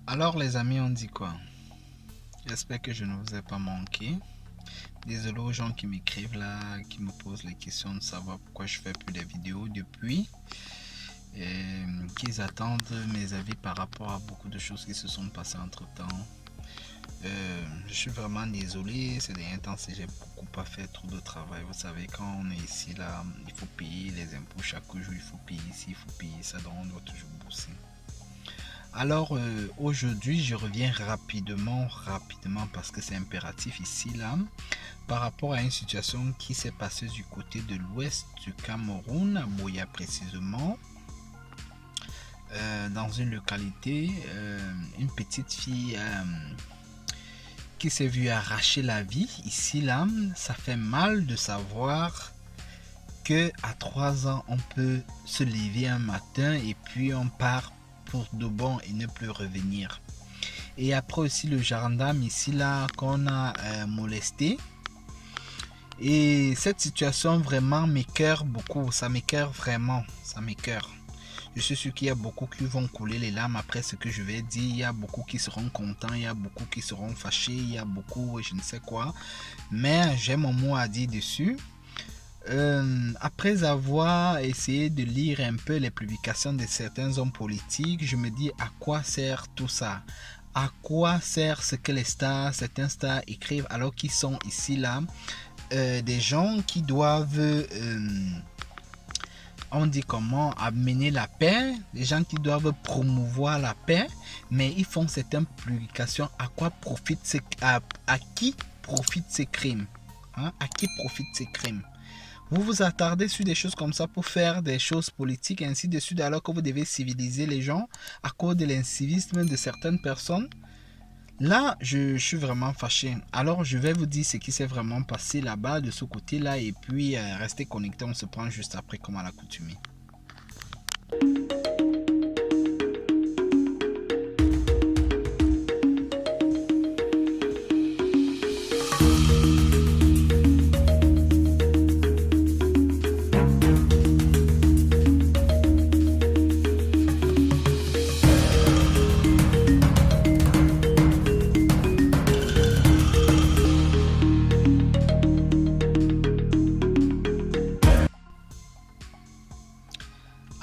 Alors les amis, on dit quoi? J'espère que je ne vous ai pas manqué. Désolé aux gens qui m'écrivent là, qui me posent les questions de savoir pourquoi je fais plus de vidéos depuis. Qu'ils attendent mes avis par rapport à beaucoup de choses qui se sont passées entre temps. Je suis vraiment désolé, ces derniers temps j'ai beaucoup pas fait trop de travail. Vous savez, quand on est ici là, il faut payer les impôts chaque jour, il faut payer ici, il faut payer ça, donc on doit toujours bosser. Alors aujourd'hui je reviens rapidement parce que c'est impératif ici là par rapport à une situation qui s'est passée du côté de l'ouest du Cameroun, à Buea précisément, dans une localité, une petite fille qui s'est vue arracher la vie. Ici là, ça fait mal de savoir que à 3 ans on peut se lever un matin et puis on part pour de bon et ne plus revenir. Et après aussi le gendarme ici là qu'on a molesté. Et cette situation vraiment m'écoeure beaucoup, ça m'écoeure vraiment, ça m'écoeure. Je suis sûr qu'il y a beaucoup qui vont couler les larmes après ce que je vais dire. Il y a beaucoup qui seront contents, il y a beaucoup qui seront fâchés, il y a beaucoup je ne sais quoi. Mais j'ai mon mot à dire dessus. Après avoir essayé de lire un peu les publications de certains hommes politiques, je me dis à quoi sert tout ça? À quoi sert ce que les stars, certains stars écrivent alors qu'ils sont ici là? Des gens qui doivent, on dit comment, amener la paix, des gens qui doivent promouvoir la paix, mais ils font certaines publications. À quoi profitent à qui profitent ces crimes? À qui profitent ces crimes? Vous vous attardez sur des choses comme ça pour faire des choses politiques, ainsi de suite, alors que vous devez civiliser les gens à cause de l'incivisme de certaines personnes. Là, je suis vraiment fâché. Alors, je vais vous dire ce qui s'est vraiment passé là-bas, de ce côté-là, et puis restez connectés, on se prend juste après comme à l'accoutumée.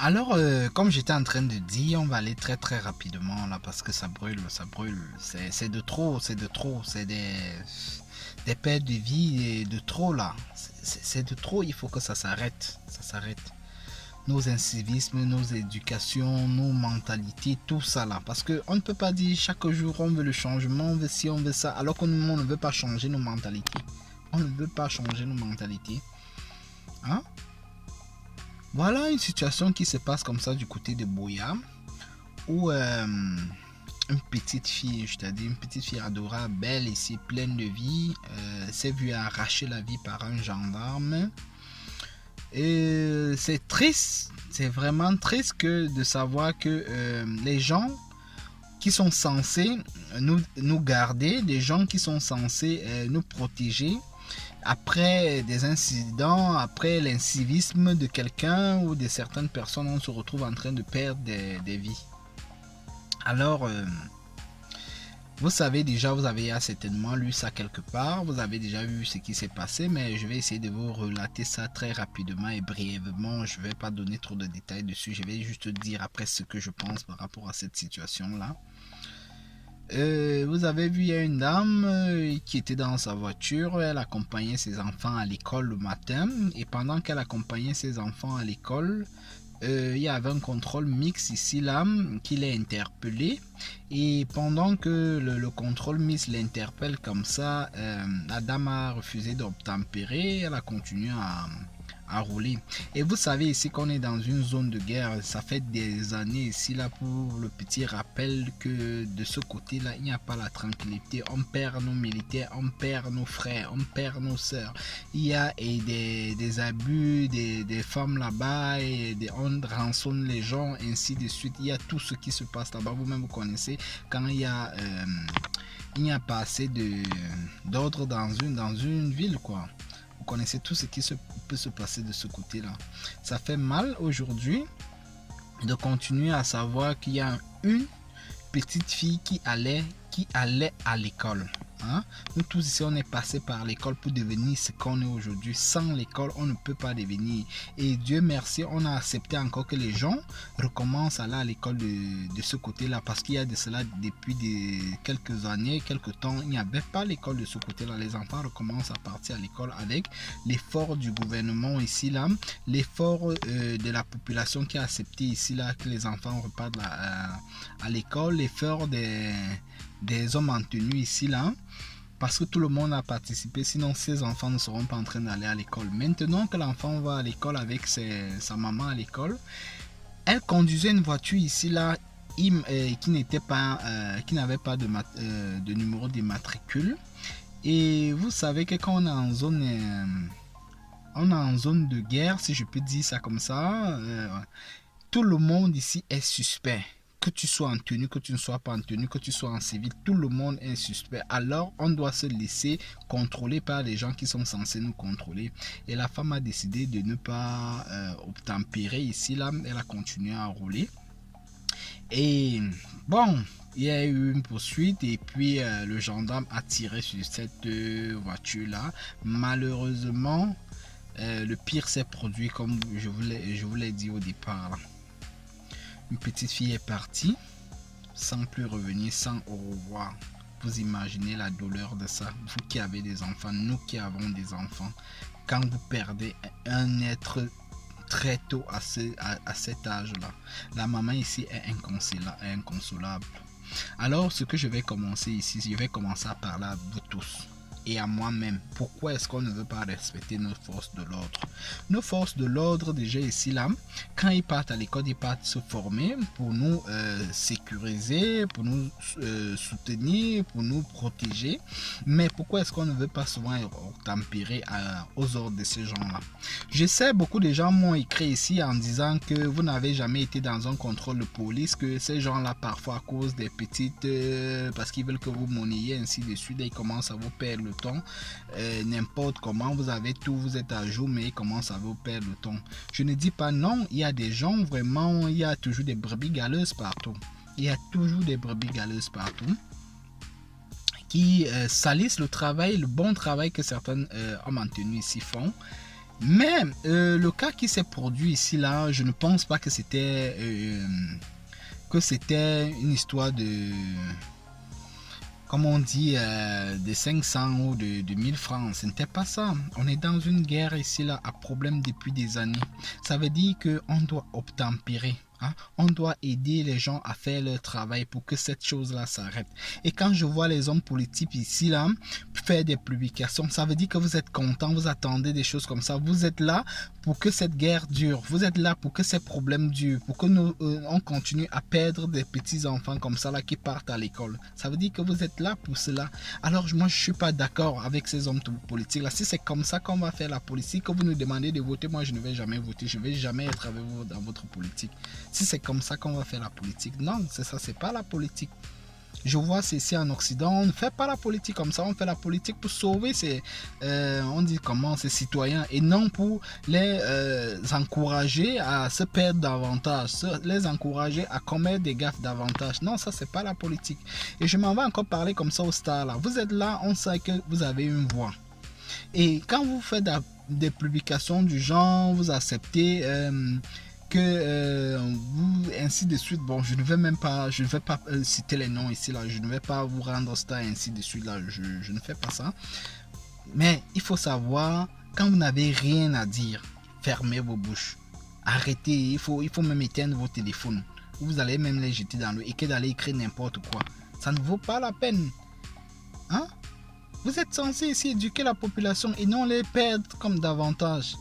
Alors, comme j'étais en train de dire, on va aller très très rapidement là parce que ça brûle, ça brûle. C'est de trop, c'est de trop, c'est des pertes de vie de trop là. C'est de trop, il faut que ça s'arrête, ça s'arrête. Nos incivismes, nos éducations, nos mentalités, tout ça là. Parce qu'on ne peut pas dire chaque jour on veut le changement, on veut ci, on veut ça, alors qu'on ne veut pas changer nos mentalités. On ne veut pas changer nos mentalités. Hein? Voilà une situation qui se passe comme ça du côté de Buea, où une petite fille, je t'ai dit, une petite fille adorable, belle ici, pleine de vie, s'est vue arracher la vie par un gendarme. Et c'est triste, c'est vraiment triste de savoir que les gens qui sont censés nous garder, des gens qui sont censés nous protéger, après des incidents, après l'incivisme de quelqu'un ou de certaines personnes, on se retrouve en train de perdre des vies. Alors, vous savez déjà, vous avez certainement lu ça quelque part, vous avez déjà vu ce qui s'est passé, mais je vais essayer de vous relater ça très rapidement et brièvement. Je ne vais pas donner trop de détails dessus, je vais juste dire après ce que je pense par rapport à cette situation-là. Vous avez vu, il y a une dame qui était dans sa voiture, elle accompagnait ses enfants à l'école le matin, et pendant qu'elle accompagnait ses enfants à l'école, il y avait un contrôle mixte ici là qui l'a interpellé, et pendant que le contrôle mixte l'interpelle comme ça, la dame a refusé d'obtempérer, elle a continué à rouler. Et vous savez ici qu'on est dans une zone de guerre, ça fait des années ici là pour le petit rappel que de ce côté là il n'y a pas la tranquillité, on perd nos militaires, on perd nos frères, on perd nos sœurs, il y a des abus des femmes là-bas, et on rançonne les gens, ainsi de suite. Il y a tout ce qui se passe là-bas, vous-même vous connaissez quand il n'y a pas assez d'ordre dans une ville quoi. Vous connaissez tout ce qui peut se passer de ce côté-là. Ça fait mal aujourd'hui de continuer à savoir qu'il y a petite fille qui allait à l'école. Hein? Nous tous ici, on est passé par l'école pour devenir ce qu'on est aujourd'hui. Sans l'école, on ne peut pas devenir. Et Dieu merci, on a accepté encore que les gens recommencent à aller à l'école de ce côté-là. Parce qu'il y a de cela depuis quelques années, quelques temps, il n'y avait pas l'école de ce côté-là. Les enfants recommencent à partir à l'école avec l'effort du gouvernement ici, là. L'effort de la population qui a accepté ici, là, que les enfants repartent à l'école. L'effort des hommes en tenue ici, là. Parce que tout le monde a participé, sinon ces enfants ne seront pas en train d'aller à l'école. Maintenant que l'enfant va à l'école avec sa maman à l'école, elle conduisait une voiture ici là qui n'avait pas de numéro d'immatricule. Et vous savez que quand on est en zone de guerre, si je peux dire ça comme ça, tout le monde ici est suspect. Que tu sois en tenue, que tu ne sois pas en tenue, que tu sois en civil, tout le monde est suspect. Alors, on doit se laisser contrôler par les gens qui sont censés nous contrôler. Et la femme a décidé de ne pas obtempérer ici, là. Elle a continué à rouler. Et bon, il y a eu une poursuite et puis le gendarme a tiré sur cette voiture-là. Malheureusement, le pire s'est produit comme je vous l'ai dit au départ, là. Une petite fille est partie sans plus revenir, sans au revoir. Vous imaginez la douleur de ça, vous qui avez des enfants, nous qui avons des enfants. Quand vous perdez un être très tôt à cet âge-là, la maman ici est inconsolable. Alors ce que je vais commencer ici, je vais commencer à parler à vous tous et à moi-même. Pourquoi est-ce qu'on ne veut pas respecter nos forces de l'ordre? Nos forces de l'ordre, déjà ici, là, quand ils partent à l'école, ils partent se former pour nous sécuriser, pour nous soutenir, pour nous protéger. Mais pourquoi est-ce qu'on ne veut pas souvent tempérer aux ordres de ces gens-là? Je sais, beaucoup de gens m'ont écrit ici en disant que vous n'avez jamais été dans un contrôle de police, que ces gens-là, parfois, à cause des petites... parce qu'ils veulent que vous monnayiez ainsi de suite, ils commencent à vous perdre le temps, n'importe comment, vous avez tout, vous êtes à jour, mais ils commencent à vous perdre le temps. Je ne dis pas non, il y a des gens vraiment, il y a toujours des brebis galeuses partout. Il y a toujours des brebis galeuses partout qui salissent le travail, le bon travail que certains hommes en tenue ici font. Mais le cas qui s'est produit ici, là, je ne pense pas que c'était une histoire de... comme on dit, de 500 ou de 1000 francs. Ce n'était pas ça. On est dans une guerre ici, là, à problème depuis des années. Ça veut dire qu'on doit obtempérer. Hein? On doit aider les gens à faire leur travail pour que cette chose-là s'arrête. Et quand je vois les hommes politiques ici, là, faire des publications, ça veut dire que vous êtes contents, vous attendez des choses comme ça. Vous êtes là pour que cette guerre dure. Vous êtes là pour que ces problèmes durent. Pour que nous, on continue à perdre des petits-enfants comme ça, là, qui partent à l'école. Ça veut dire que vous êtes là pour cela. Alors, moi, je ne suis pas d'accord avec ces hommes politiques là. Si c'est comme ça qu'on va faire la politique, que vous nous demandez de voter, moi, je ne vais jamais voter. Je ne vais jamais être avec vous dans votre politique. Si c'est comme ça qu'on va faire la politique, non, c'est ça, c'est pas la politique. Je vois ceci en Occident, on ne fait pas la politique comme ça, on fait la politique pour sauver on dit comment, ces citoyens, et non pour les encourager à se perdre davantage, les encourager à commettre des gaffes davantage. Non, ça c'est pas la politique. Et je m'en vais encore parler comme ça aux stars là. Vous êtes là, on sait que vous avez une voix. Et quand vous faites des publications du genre, vous acceptez vous ainsi de suite, bon, je ne vais pas citer les noms ici là, je ne vais pas vous rendre ça ainsi de suite là, je ne fais pas ça. Mais il faut savoir, quand vous n'avez rien à dire, fermez vos bouches, arrêtez. Il faut même éteindre vos téléphones, vous allez même les jeter dans l'eau, et que d'aller écrire n'importe quoi, ça ne vaut pas la peine, hein? Vous êtes censé ici éduquer la population et non les perdre comme davantage.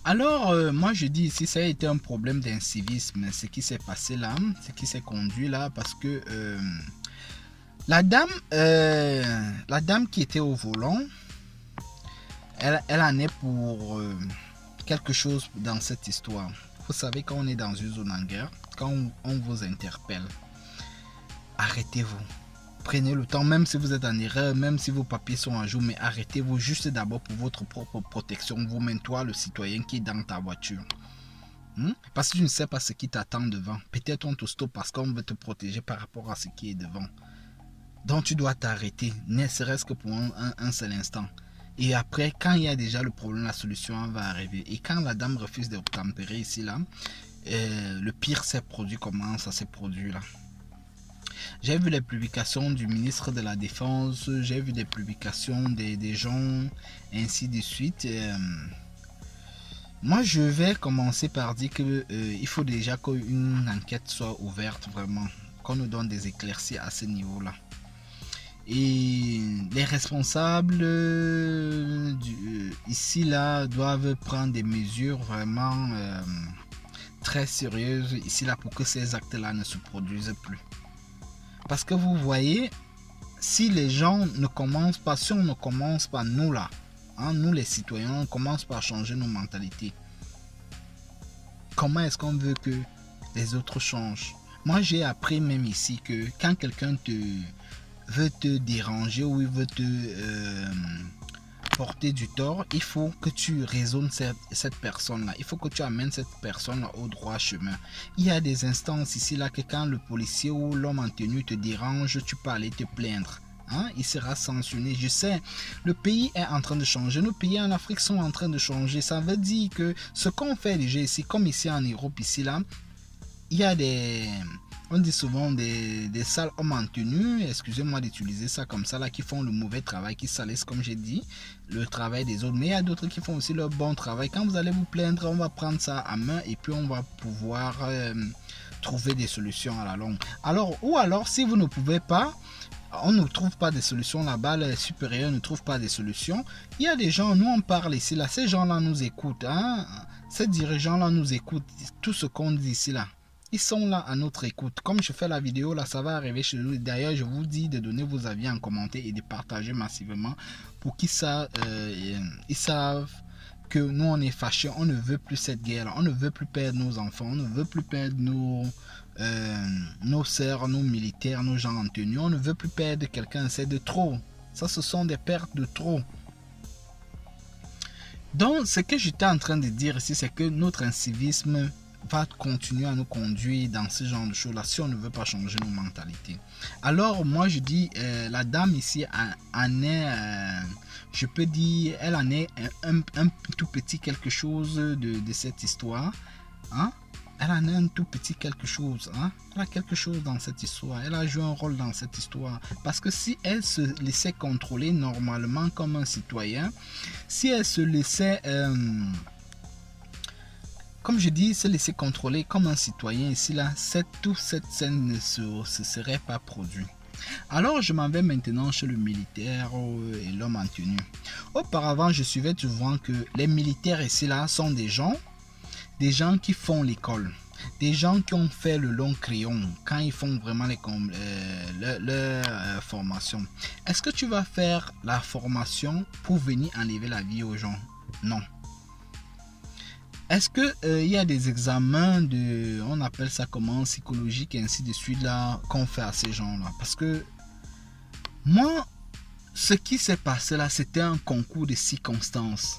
Alors, moi je dis ici, ça a été un problème d'incivisme, ce qui s'est passé là, ce qui s'est conduit là, parce que la dame qui était au volant, elle en est pour quelque chose dans cette histoire. Vous savez, quand on est dans une zone en guerre, quand on vous interpelle, arrêtez-vous. Prenez le temps, même si vous êtes en erreur, même si vos papiers sont à jour, mais arrêtez-vous juste d'abord pour votre propre protection, vous-même, toi, le citoyen qui est dans ta voiture. Parce que tu ne sais pas ce qui t'attend devant. Peut-être on te stoppe parce qu'on veut te protéger par rapport à ce qui est devant. Donc tu dois t'arrêter, ne serait-ce que pour un seul instant. Et après, quand il y a déjà le problème, la solution va arriver. Et quand la dame refuse d'obtempérer ici, là, le pire s'est produit. Comment ça s'est produit là? J'ai vu les publications du ministre de la Défense, j'ai vu des publications des gens, ainsi de suite. Moi, je vais commencer par dire que il faut déjà qu'une enquête soit ouverte vraiment, qu'on nous donne des éclaircies à ce niveau-là. Et les responsables ici là doivent prendre des mesures vraiment très sérieuses ici là pour que ces actes là ne se produisent plus. Parce que vous voyez, si les gens ne commencent pas, si on ne commence pas nous là, nous les citoyens, on commence par changer nos mentalités. Comment est-ce qu'on veut que les autres changent? Moi j'ai appris même ici que quand quelqu'un veut te déranger ou il veut te porter du tort, il faut que tu raisonnes cette personne-là. Il faut que tu amènes cette personne-là au droit chemin. Il y a des instances ici là que quand le policier ou l'homme en tenue te dérange, tu peux aller te plaindre. Il sera sanctionné. Je sais, le pays est en train de changer. Nos pays en Afrique sont en train de changer. Ça veut dire que ce qu'on fait déjà ici, comme ici en Europe, ici là, il y a on dit souvent des sales hommes en tenue, excusez-moi d'utiliser ça comme ça, là, qui font le mauvais travail, qui salissent, comme j'ai dit, le travail des autres. Mais il y a d'autres qui font aussi leur bon travail. Quand vous allez vous plaindre, on va prendre ça à main et puis on va pouvoir trouver des solutions à la longue. Alors, si vous ne pouvez pas, on ne trouve pas de solutions là-bas, les supérieurs ne trouvent pas de solutions. Il y a des gens, nous on parle ici, là, ces gens-là nous écoutent, ces dirigeants-là nous écoutent, tout ce qu'on dit ici, là. Ils sont là à notre écoute. Comme je fais la vidéo, là, ça va arriver chez nous. D'ailleurs, je vous dis de donner vos avis en commentaire et de partager massivement pour qu'ils savent, ils savent que nous, on est fâchés. On ne veut plus cette guerre. On ne veut plus perdre nos enfants. On ne veut plus perdre nos sœurs, nos militaires, nos gens en tenue. On ne veut plus perdre quelqu'un. C'est de trop. Ça, ce sont des pertes de trop. Donc, ce que j'étais en train de dire ici, c'est que notre incivisme va continuer à nous conduire dans ce genre de choses là si on ne veut pas changer nos mentalités. Alors moi je dis la dame ici en est je peux dire elle en est un tout petit quelque chose de cette histoire, elle en a un tout petit quelque chose, elle a quelque chose dans cette histoire, elle a joué un rôle dans cette histoire, parce que si elle se laissait contrôler normalement comme un citoyen, si elle se laissait comme je dis, se laisser contrôler comme un citoyen ici là, toute cette scène ne se serait pas produite. Alors je m'en vais maintenant chez le militaire et l'homme en tenue. Auparavant, je suivais souvent que les militaires ici là sont des gens qui font l'école, des gens qui ont fait le long crayon quand ils font vraiment leur formation. Est-ce que tu vas faire la formation pour venir enlever la vie aux gens? Non. Est-ce que il y a des examens on appelle ça comment, psychologique et ainsi de suite là qu'on fait à ces gens-là? Parce que moi, ce qui s'est passé là, c'était un concours de circonstances.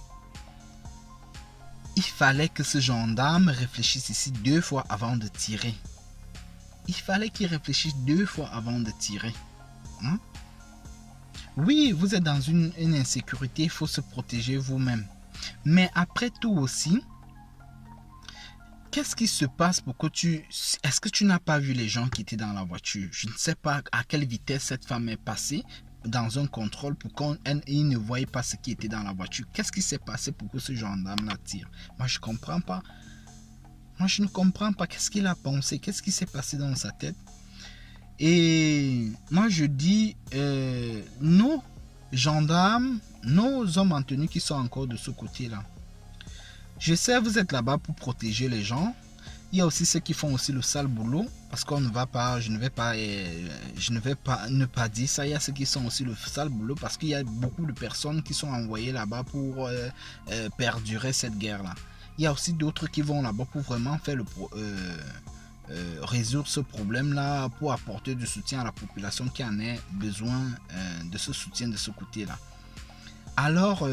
Il fallait que ce gendarme réfléchisse ici 2 fois avant de tirer. Il fallait qu'il réfléchisse 2 fois avant de tirer. Oui, vous êtes dans une insécurité, il faut se protéger vous-même. Mais après tout aussi, qu'est-ce qui se passe pour que est-ce que tu n'as pas vu les gens qui étaient dans la voiture? Je ne sais pas à quelle vitesse cette femme est passée dans un contrôle pour qu'ils ne voient pas ce qui était dans la voiture. Qu'est-ce qui s'est passé pour que ce gendarme-là tire? Moi, je ne comprends pas. Moi, je ne comprends pas. Qu'est-ce qu'il a pensé? Qu'est-ce qui s'est passé dans sa tête? Et moi, je dis, nos gendarmes, nos hommes en tenue qui sont encore de ce côté-là, je sais, vous êtes là-bas pour protéger les gens. Il y a aussi ceux qui font aussi le sale boulot, parce qu'on ne va pas, je ne vais pas ne pas dire ça. Il y a ceux qui sont aussi le sale boulot, parce qu'il y a beaucoup de personnes qui sont envoyées là-bas pour perdurer cette guerre-là. Il y a aussi d'autres qui vont là-bas pour vraiment faire résoudre ce problème-là, pour apporter du soutien à la population qui en a besoin de ce soutien de ce côté-là. Alors,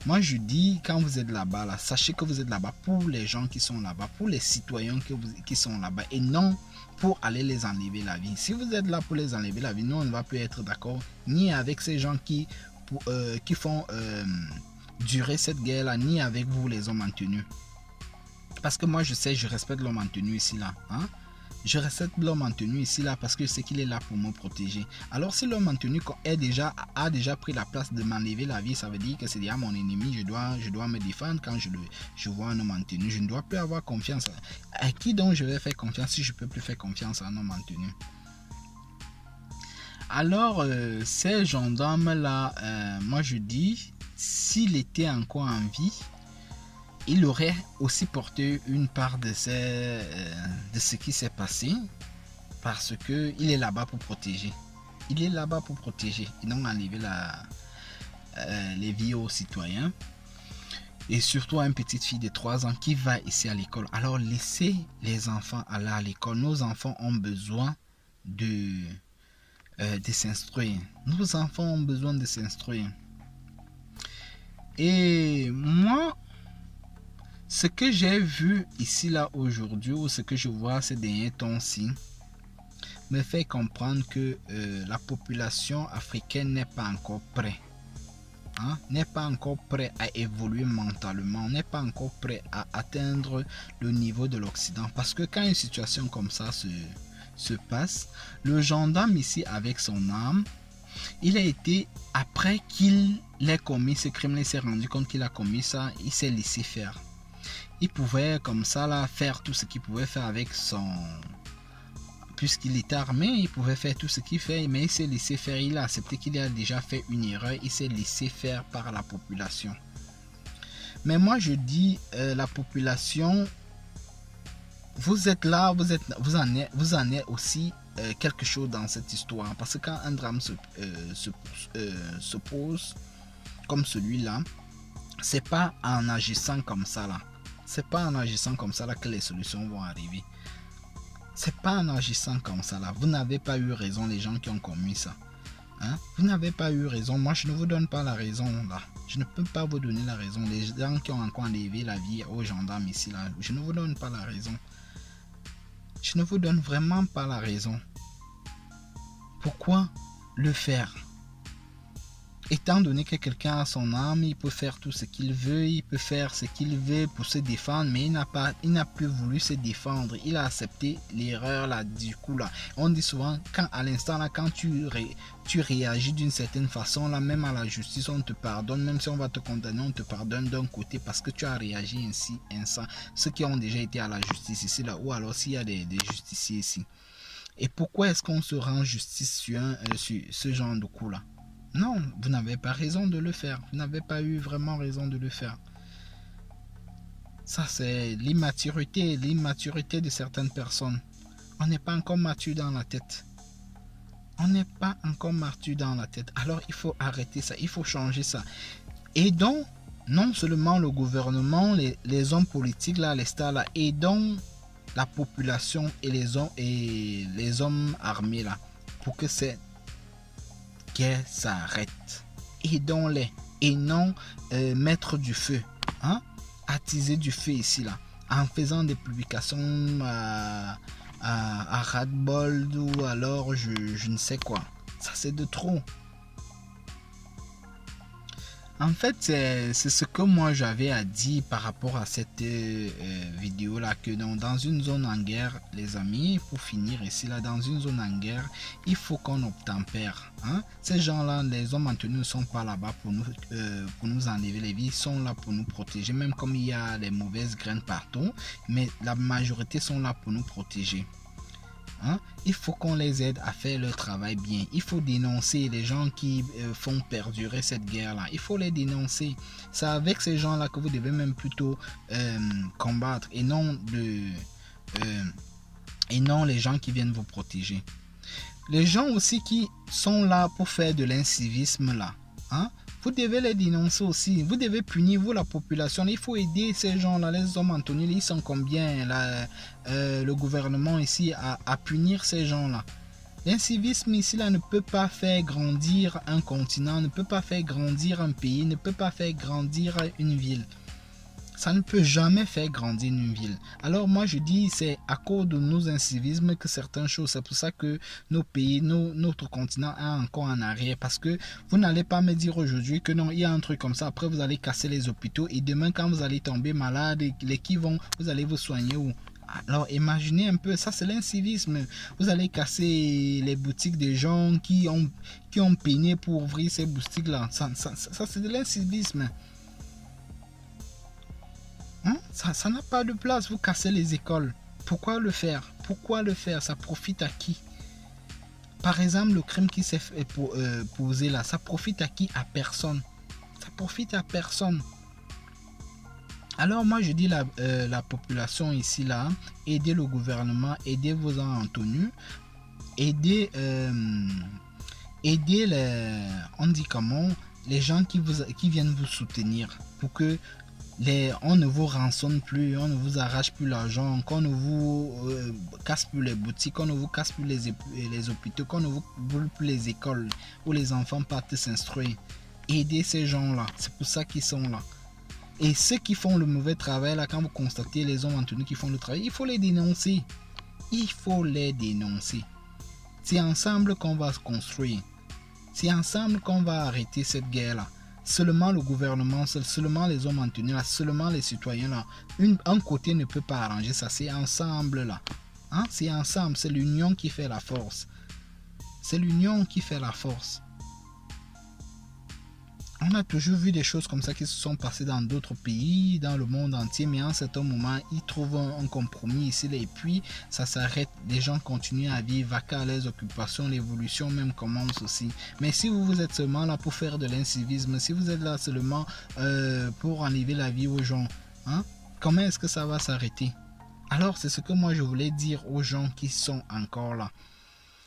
Moi, je dis, quand vous êtes là-bas, là, sachez que vous êtes là-bas pour les gens qui sont là-bas, pour les citoyens qui sont là-bas, et non pour aller les enlever la vie. Si vous êtes là pour les enlever la vie, nous, on ne va plus être d'accord ni avec ces gens qui font durer cette guerre-là, ni avec vous, les hommes en tenue. Parce que moi, je sais, je respecte l'homme en tenue ici, là. Hein? Je respecte l'homme en tenue ici, là, parce que je sais qu'il est là pour me protéger. Alors, si l'homme en tenue a déjà pris la place de m'enlever la vie, ça veut dire que c'est déjà mon ennemi. Je dois me défendre quand je vois un homme en tenue. Je ne dois plus avoir confiance. À qui donc je vais faire confiance si je ne peux plus faire confiance à un homme en tenue? Alors, ces gendarmes-là, moi je dis, s'il était encore en vie, il aurait aussi porté une part de ce qui s'est passé, parce que il est là-bas pour protéger. Il est là-bas pour protéger et non enlever les vies aux citoyens. Et surtout à une petite fille de 3 ans qui va ici à l'école. Alors laissez les enfants aller à l'école. Nos enfants ont besoin de s'instruire. Nos enfants ont besoin de s'instruire. Et moi, ce que j'ai vu ici là aujourd'hui, ou ce que je vois ces derniers temps-ci, me fait comprendre que la population africaine n'est pas encore prête. Hein, n'est pas encore prêt à évoluer mentalement, n'est pas encore prêt à atteindre le niveau de l'Occident. Parce que quand une situation comme ça se passe, le gendarme ici avec son arme, il a été, après qu'il ait commis ce crime, il s'est rendu compte qu'il a commis ça, il s'est laissé faire. Il pouvait comme ça là faire tout ce qu'il pouvait faire avec son... Puisqu'il était armé, il pouvait faire tout ce qu'il fait, mais il s'est laissé faire. Il a accepté qu'il a déjà fait une erreur. Il s'est laissé faire par la population. Mais moi, je dis, la population, vous êtes là, vous en êtes aussi quelque chose dans cette histoire. Parce que quand un drame se pose comme celui-là, c'est pas en agissant comme ça là. C'est pas en agissant comme ça là que les solutions vont arriver. C'est pas en agissant comme ça là. Vous n'avez pas eu raison, les gens qui ont commis ça. Hein? Vous n'avez pas eu raison. Moi, je ne vous donne pas la raison là. Je ne peux pas vous donner la raison. Les gens qui ont encore enlevé la vie aux gendarmes ici là, je ne vous donne pas la raison. Je ne vous donne vraiment pas la raison. Pourquoi le faire? Étant donné que quelqu'un a son arme, il peut faire tout ce qu'il veut, il peut faire ce qu'il veut pour se défendre, mais il n'a plus voulu se défendre. Il a accepté l'erreur là, du coup là. On dit souvent, à l'instant là, quand tu réagis d'une certaine façon là, même à la justice, on te pardonne, même si on va te condamner, on te pardonne d'un côté parce que tu as réagi ainsi. Ceux qui ont déjà été à la justice ici là, ou alors s'il y a des justiciers ici. Et pourquoi est-ce qu'on se rend justice sur ce genre de coup là? Non, vous n'avez pas raison de le faire. Vous n'avez pas eu vraiment raison de le faire. Ça, c'est l'immaturité de certaines personnes. On n'est pas encore mature dans la tête. On n'est pas encore mature dans la tête. Alors, il faut arrêter ça. Il faut changer ça. Et donc, non seulement le gouvernement, les hommes politiques, là, les stars, là, et donc la population et les hommes armés, là, pour que c'est qu'elle s'arrête. Aidons-les et non mettre du feu, hein? Attiser du feu ici là en faisant des publications à ras-de-bol ou alors je ne sais quoi. Ça c'est de trop. En fait, c'est ce que moi j'avais à dire par rapport à cette vidéo là, que dans une zone en guerre, les amis, pour finir ici là, dans une zone en guerre, il faut qu'on obtempère. Hein? Ces gens-là, les hommes en tenue ne sont pas là-bas pour nous enlever les vies, ils sont là pour nous protéger, même comme il y a les mauvaises graines partout, mais la majorité sont là pour nous protéger. Hein? Il faut qu'on les aide à faire leur travail bien. Il faut dénoncer les gens qui font perdurer cette guerre-là. Il faut les dénoncer. C'est avec ces gens-là que vous devez même plutôt combattre et non les gens qui viennent vous protéger. Les gens aussi qui sont là pour faire de l'incivisme là. Hein? Vous devez les dénoncer aussi. Vous devez punir, vous, la population. Il faut aider ces gens-là, les hommes en tenue. Ils sont combien le gouvernement ici à punir ces gens-là? L'incivisme ici là ne peut pas faire grandir un continent, ne peut pas faire grandir un pays, ne peut pas faire grandir une ville. Ça ne peut jamais faire grandir une ville. Alors moi je dis c'est à cause de nos incivismes que certaines choses, c'est pour ça que nos pays, notre continent est encore en arrière. Parce que vous n'allez pas me dire aujourd'hui que non, il y a un truc comme ça, après vous allez casser les hôpitaux et demain quand vous allez tomber malade, les qui vont, vous allez vous soigner où? Alors imaginez un peu, ça c'est l'incivisme. Vous allez casser les boutiques des gens qui ont peiné pour ouvrir ces boutiques là. Ça c'est de l'incivisme. Hein? Ça n'a pas de place, vous cassez les écoles. Pourquoi le faire? Pourquoi le faire? Ça profite à qui? Par exemple, le crime qui s'est posé là, ça profite à qui? À personne. Ça profite à personne. Alors moi je dis la population ici là, aidez le gouvernement, aidez vos en tenue, aidez, aidez on dit comment, les gens qui viennent vous soutenir pour que on ne vous rançonne plus, on ne vous arrache plus l'argent, qu'on ne vous casse plus les boutiques, qu'on ne vous casse plus les hôpitaux, qu'on ne vous brûle plus les écoles où les enfants partent s'instruire. Aidez ces gens-là, c'est pour ça qu'ils sont là. Et ceux qui font le mauvais travail, là, quand vous constatez les hommes en tenue qui font le travail, il faut les dénoncer. Il faut les dénoncer. C'est ensemble qu'on va se construire. C'est ensemble qu'on va arrêter cette guerre-là. Seulement le gouvernement, seulement les hommes en tenue, là, seulement les citoyens là. Un côté ne peut pas arranger ça, c'est ensemble là. Hein? C'est ensemble, c'est l'union qui fait la force. C'est l'union qui fait la force. On a toujours vu des choses comme ça qui se sont passées dans d'autres pays, dans le monde entier, mais à un certain moment, ils trouvent un compromis ici, et puis ça s'arrête. Les gens continuent à vivre, vaquer à leurs occupations, l'évolution même commence aussi. Mais si vous êtes seulement là pour faire de l'incivisme, si vous êtes là seulement pour enlever la vie aux gens, hein, comment est-ce que ça va s'arrêter? Alors c'est ce que moi je voulais dire aux gens qui sont encore là.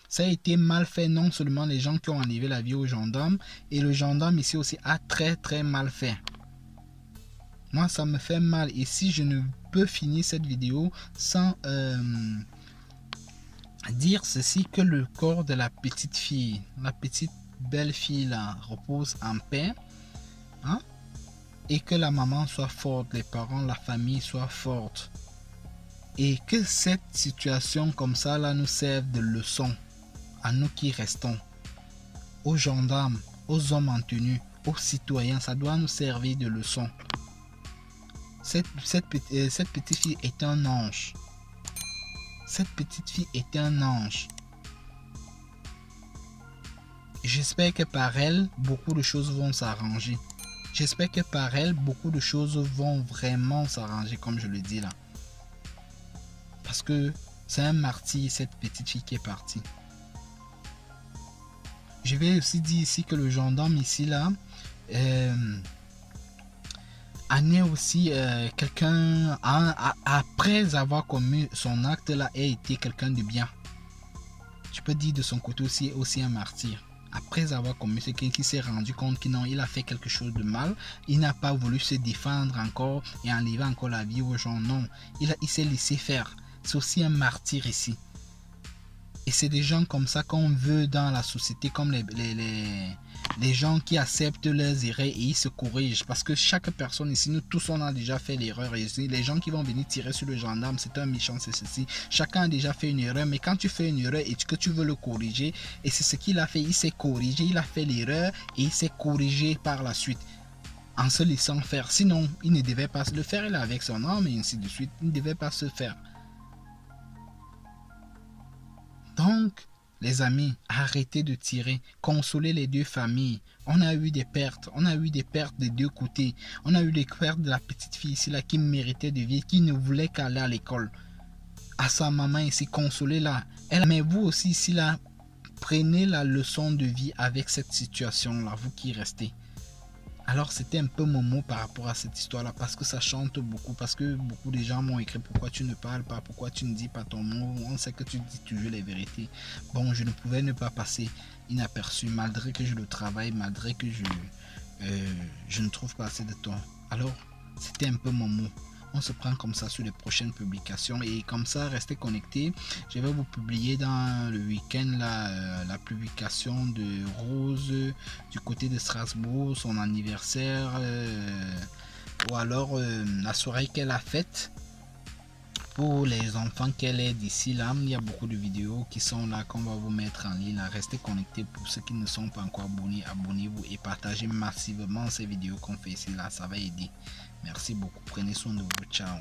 Ça a été mal fait, non seulement les gens qui ont enlevé la vie aux gendarmes, et le gendarme ici aussi a très mal fait. Moi ça me fait mal, et si je ne peux finir cette vidéo sans dire ceci, que le corps de la petite fille, la petite belle fille là, repose en paix, hein? Et que la maman soit forte, les parents, la famille soit forte, et que cette situation comme ça là nous serve de leçon à nous qui restons, aux gendarmes, aux hommes en tenue, aux citoyens. Ça doit nous servir de leçon. Cette petite fille est un ange. Cette petite fille est un ange. J'espère que par elle, beaucoup de choses vont s'arranger. J'espère que par elle, beaucoup de choses vont vraiment s'arranger, comme je le dis là. Parce que c'est un martyr, cette petite fille qui est partie. Je vais aussi dire ici que le gendarme ici là en est aussi quelqu'un, après avoir commis son acte là, a été quelqu'un de bien. Je peux dire de son côté aussi un martyr. Après avoir commis ce qui s'est rendu compte qu'il il a fait quelque chose de mal, il n'a pas voulu se défendre encore et enlever encore la vie aux gens. Non, il s'est laissé faire. C'est aussi un martyr ici. Et c'est des gens comme ça qu'on veut dans la société, comme les gens qui acceptent leurs erreurs et ils se corrigent. Parce que chaque personne ici, nous tous on a déjà fait l'erreur. Ici, les gens qui vont venir tirer sur le gendarme, c'est un méchant, c'est ceci. Chacun a déjà fait une erreur, mais quand tu fais une erreur et que tu veux le corriger, et c'est ce qu'il a fait, il s'est corrigé, il a fait l'erreur et il s'est corrigé par la suite. En se laissant faire. Sinon, il ne devait pas le faire, il est avec son âme et ainsi de suite. Il ne devait pas se faire. Donc, les amis, arrêtez de tirer, consolez les deux familles. On a eu des pertes des deux côtés. On a eu les pertes de la petite fille ici là qui méritait de vivre, qui ne voulait qu'aller à l'école. À sa maman ici, consolez-la. Mais vous aussi ici là, prenez la leçon de vie avec cette situation là, vous qui restez. Alors c'était un peu mon mot par rapport à cette histoire là, parce que ça chante beaucoup, parce que beaucoup de gens m'ont écrit pourquoi tu ne parles pas, pourquoi tu ne dis pas ton mot, on sait que tu dis toujours les vérités. Bon, je ne pouvais ne pas passer inaperçu malgré que je le travaille, malgré que je ne trouve pas assez de temps. Alors c'était un peu mon mot. on se prend comme ça sur les prochaines publications. Et comme ça, restez connectés. Je vais vous publier dans le week-end la publication de Rose du côté de Strasbourg, son anniversaire, ou alors la soirée qu'elle a faite pour les enfants qu'elle est d'ici là. Il y a beaucoup de vidéos qui sont là qu'on va vous mettre en ligne. Restez connectés. Pour ceux qui ne sont pas encore abonnés, abonnez-vous et partagez massivement ces vidéos qu'on fait ici là, ça va aider. Merci beaucoup, prenez soin de vous, ciao.